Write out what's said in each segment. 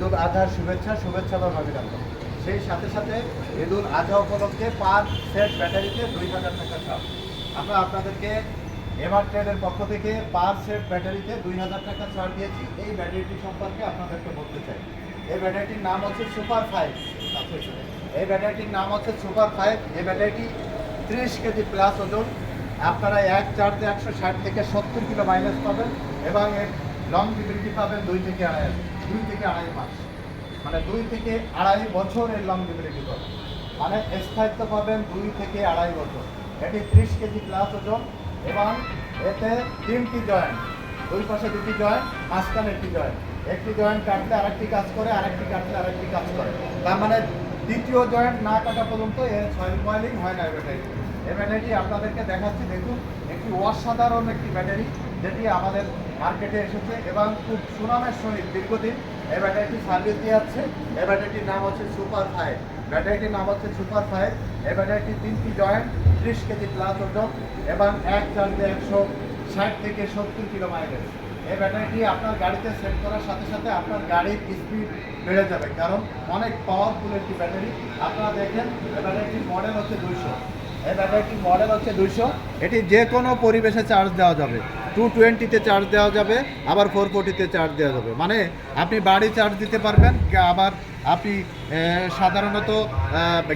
ঈদুল আজহার শুভেচ্ছা বা অভিনন্দন। সেই সাথে সাথে ঈদুল আজহা উপলক্ষে পার সেট ব্যাটারিতে 2000 টাকা ছাড়। আমরা আপনাদেরকে এমআর ট্রেডের পক্ষ থেকে পার সেট ব্যাটারিতে 2000 টাকা ছাড় দিয়েছি। এই ব্যাটারিটি সম্পর্কে আপনাদেরকে বলতে চাই। এই ব্যাটারিটির নাম হচ্ছে সুপার 5। এই ব্যাটারিটির নাম হচ্ছে সুপার 5। এই ব্যাটারিটি 30 কেজি প্লাস ওজন। আপনারা এক চার্জে 160 থেকে 70 কিলো মাইলেজ পাবেন এবং এর লং ডিভিডিটি পাবেন 2 থেকে আড়াই মাস, মানে 2 থেকে আড়াই বছর এর লং ডিভিডিটি পাবেন, মানে স্থায়িত্ব পাবেন 2 থেকে আড়াই বছর। এটি 30 কেজি প্লাস ওজন এবং এতে 3টি জয়েন্ট, দুই পাশে 2টি জয়েন্ট, মাঝখানে একটি জয়েন্ট। একটি জয়েন্ট কাটলে আরেকটি কাজ করে, আরেকটি কাটলে আরেকটি কাজ করে। তার মানে দ্বিতীয় জয়েন্ট না কাটা পর্যন্ত এর সয়েল বয়েলিং হয় না। এই ব্যাটারিটি আপনাদেরকে দেখাচ্ছি। দেখুন, একটি অসাধারণ একটি ব্যাটারি যেটি আমাদের মার্কেটে এসেছে এবং খুব সুনামের সহিত দীর্ঘদিন এই ব্যাটারিটি সার্ভিস দিয়ে যাচ্ছে। এই ব্যাটারিটির নাম হচ্ছে সুপার 5। ব্যাটারিটির নাম হচ্ছে সুপার 5। এই ব্যাটারিটি 3টি জয়েন্ট, 30 কেজি প্লাস ওজন এবং এক চার্জে 160 থেকে 70 কিলো মাইলেজ। এই ব্যাটারিটি আপনার গাড়িতে সেট করার সাথে সাথে আপনার গাড়ির স্পিড বেড়ে যাবে, কারণ অনেক পাওয়ারফুল একটি ব্যাটারি। আপনারা দেখেন, এই ব্যাটারিটির মডেল হচ্ছে 200। এই ব্যাটারিটির মডেল হচ্ছে 200। এটি যে কোনো পরিবেশে চার্জ দেওয়া যাবে। 220-তে চার্জ দেওয়া যাবে, আবার 440-তে চার্জ দেওয়া যাবে। মানে আপনি বাড়ি চার্জ দিতে পারবেন, আবার আপনি সাধারণত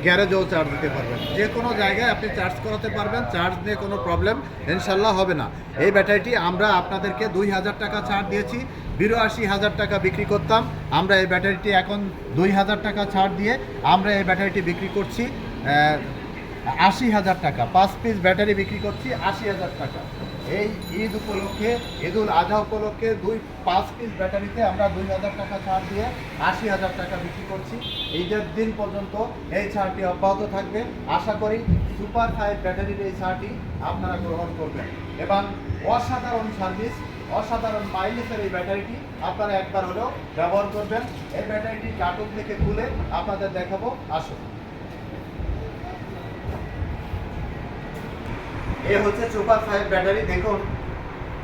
গ্যারেজেও চার্জ দিতে পারবেন। যে কোনো জায়গায় আপনি চার্জ করাতে পারবেন। চার্জ নিয়ে কোনো প্রবলেম ইনশাল্লাহ হবে না। এই ব্যাটারিটি আমরা আপনাদেরকে 2000 টাকা ছাড় দিয়েছি। 82,000 টাকা বিক্রি করতাম, আমরা এই ব্যাটারিটি এখন 2000 টাকা ছাড় দিয়ে আমরা এই ব্যাটারিটি বিক্রি করছি 80,000 টাকা। 5 পিস ব্যাটারি বিক্রি করছি 80,000 টাকা। এই ঈদ উপলক্ষে, ঈদুল আজহা উপলক্ষে 5 পিস ব্যাটারিতে আমরা 2000 টাকা ছাড় দিয়ে 80,000 টাকা বিক্রি করছি। ঈদের দিন পর্যন্ত এই ছাড়টি অব্যাহত থাকবে। আশা করি সুপার 5 ব্যাটারির এই ছাড়টি আপনারা গ্রহণ করবেন এবং অসাধারণ সার্ভিস, অসাধারণ মাইলেজের এই ব্যাটারিটি আপনারা একবার হলেও ব্যবহার করবেন। এই ব্যাটারিটি কার্টুন থেকে খুলে আপনাদের দেখাবো, আসুন। এ হচ্ছে সুপার 5 ব্যাটারি। দেখুন,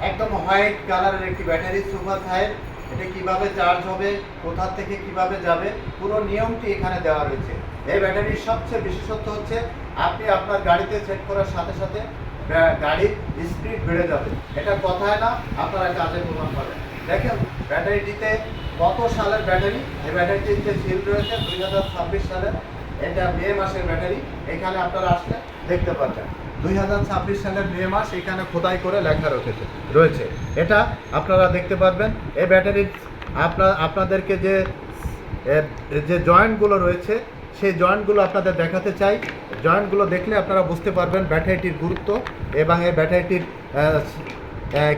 একদম হোয়াইট কালারের একটি ব্যাটারি সুপার 5। এটা কিভাবে চার্জ হবে, কোথা থেকে কিভাবে যাবে, পুরো নিয়মটি এখানে দেওয়া রয়েছে। এই ব্যাটারির সবচেয়ে বিশেষত্ব হচ্ছে আপনি আপনার গাড়িতে সেট করার সাথে সাথে গাড়ির স্পিড বেড়ে যাবে। এটা কথায় না, আপনারা কাজে প্রমাণ পাবেন। দেখেন ব্যাটারিটিতে কত সালের ব্যাটারি। এই ব্যাটারিটিতে সিল রয়েছে 2026 সালের। এটা মে মাসের ব্যাটারি। এখানে আপনারা আসলে দেখতে পাচ্ছেন 2026 সালের মে মাস এখানে খোদাই করে লেখা রয়েছে। এটা আপনারা দেখতে পারবেন। এই ব্যাটারির আপনাদেরকে যে জয়েন্টগুলো রয়েছে, সেই জয়েন্টগুলো আপনাদের দেখাতে চাই। জয়েন্টগুলো দেখলে আপনারা বুঝতে পারবেন ব্যাটারিটির গুরুত্ব এবং এই ব্যাটারিটির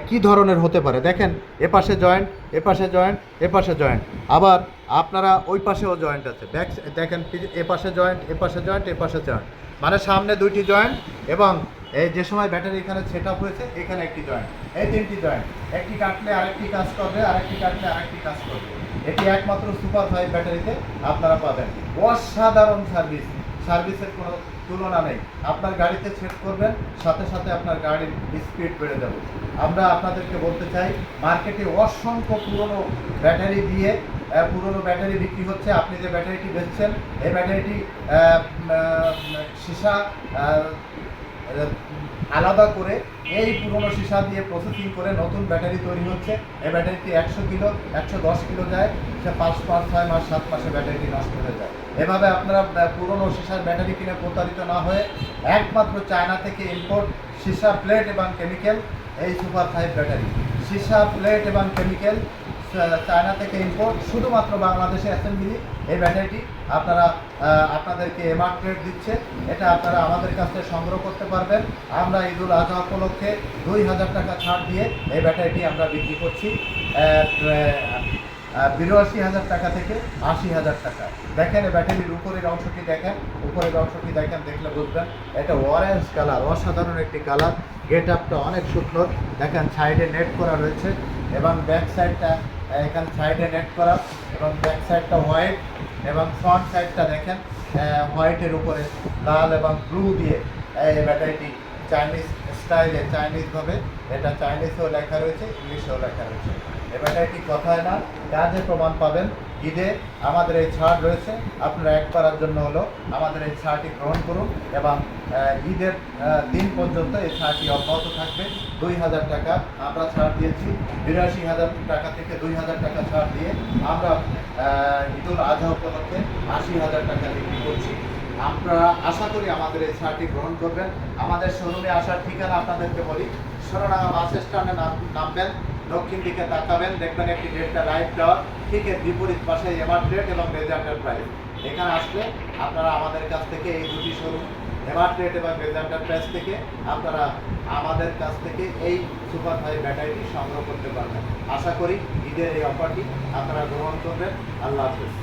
কি ধরনের হতে পারে। দেখেন, এপাশে জয়েন্ট, এপাশে জয়েন্ট, এপাশে জয়েন্ট, আবার আপনারা ওই পাশেও জয়েন্ট আছে। দেখেন, এপাশে জয়েন্ট, এপাশে জয়েন্ট, এপাশে জয়েন্ট, মানে সামনে 2টি জয়েন্ট এবং এই যে সময় ব্যাটারি এখানে সেট আপ হয়েছে এখানে একটি জয়েন্ট, এই 3টি জয়েন্ট। একটি কাটলে আরেকটি কাজ করবে, আরেকটি কাটলে আরেকটি কাজ করবে। এটি একমাত্র সুপার 5 ব্যাটারিতে আপনারা পাবেন। অসাধারণ সার্ভিসের কোনো তুলনা নেই। আপনার গাড়িতে সেট করবেন, সাথে সাথে আপনার গাড়ির স্পিড বেড়ে যাবে। আমরা আপনাদেরকে বলতে চাই, মার্কেটে অসংখ্য পুরনো ব্যাটারি দিয়ে পুরনো ব্যাটারি বিক্রি হচ্ছে। আপনি যে ব্যাটারিটি বেচছেন, এই ব্যাটারিটি সীসা আলাদা করে এই পুরনো সীসা দিয়ে প্রসেসিং করে নতুন ব্যাটারি তৈরি হচ্ছে। এই ব্যাটারিটি 100 কিলো, 110 কিলো যায়, সে 5 মাস, 6 মাস, 7 মাসে ব্যাটারিটি নষ্ট হয়ে যায়। এভাবে আপনারা পুরনো সীসার ব্যাটারি কিনে প্রতারিত না হয়ে একমাত্র চায়না থেকে ইম্পোর্ট সীসা প্লেট এবং কেমিক্যাল এই সুপার 5 ব্যাটারি। সীসা প্লেট এবং কেমিক্যাল চায়না থেকে ইম্পোর্ট, শুধুমাত্র বাংলাদেশে অ্যাসেম্বলি। এই ব্যাটারিটি আপনাদেরকে এমআর ট্রেড দিচ্ছে। এটা আপনারা আমাদের কাছ থেকে সংগ্রহ করতে পারবেন। আমরা ঈদুল আজহা উপলক্ষে 2000 টাকা ছাড় দিয়ে এই ব্যাটারিটি আমরা বিক্রি করছি 82,000 টাকা থেকে 80,000 টাকা। দেখেন এই ব্যাটারির উপরের অংশটি দেখেন, উপরের অংশটি দেখেন, দেখলে বুঝবেন। এটা অরেঞ্জ কালার, অসাধারণ একটি কালার। গেট আপটা অনেক সুন্দর। দেখেন সাইডে নেট করা রয়েছে এবং ব্যাক সাইডটা এখানে সাইডে নেট করা এবং ব্যাক সাইডটা হোয়াইট এবং ফ্রন্ট সাইডটা দেখেন হোয়াইটের উপরে লাল এবং ব্লু দিয়ে এই ব্যাটারিটি চাইনিজ স্টাইলে, চাইনিজভাবে, এটা চাইনিজেও লেখা রয়েছে, ইংলিশেও লেখা রয়েছে। এই ব্যাটারিটি কথায় না, কাজে প্রমাণ পাবেন। ঈদে আমাদের এই ছাড় রয়েছে, আপনারা একবারের জন্য হলো আমাদের এই ছাড়টি গ্রহণ করুন এবং ঈদের দিন পর্যন্ত এই ছাড়টি অব্যাহত থাকবে। 2000 টাকা আমরা ছাড় দিয়েছি, 82,000 টাকা থেকে 2000 টাকা ছাড় দিয়ে আমরা ঈদুল আজহা উপলক্ষে 80,000 টাকা বিক্রি করছি। আপনারা আশা করি আমাদের এই ছাড়টি গ্রহণ করবেন। আমাদের শোরুমে আসার ঠিকানা আপনাদেরকে বলি, সোনাডাঙ্গা বাস স্ট্যান্ডে নামবেন, দক্ষিণ দিকে তাকাবেন, দেখবেন একটি ডেল্টা লাইট টাওয়ার, ঠিক এর বিপরীত পাশে এমার্ট্রেড এবং রেজা এন্টারপ্রাইজ। এখানে আসলে আপনারা আমাদের কাছ থেকে এই দুটি শোরুম এমার্ট্রেড এবং রেজা এন্টারপ্রাইজ থেকে আপনারা আমাদের কাছ থেকে এই সুপার ফাইভ ব্যাটারিটি সংগ্রহ করতে পারবেন। আশা করি ঈদের এই অফারটি আপনারা গ্রহণ করবেন। আল্লাহ হাফেজ।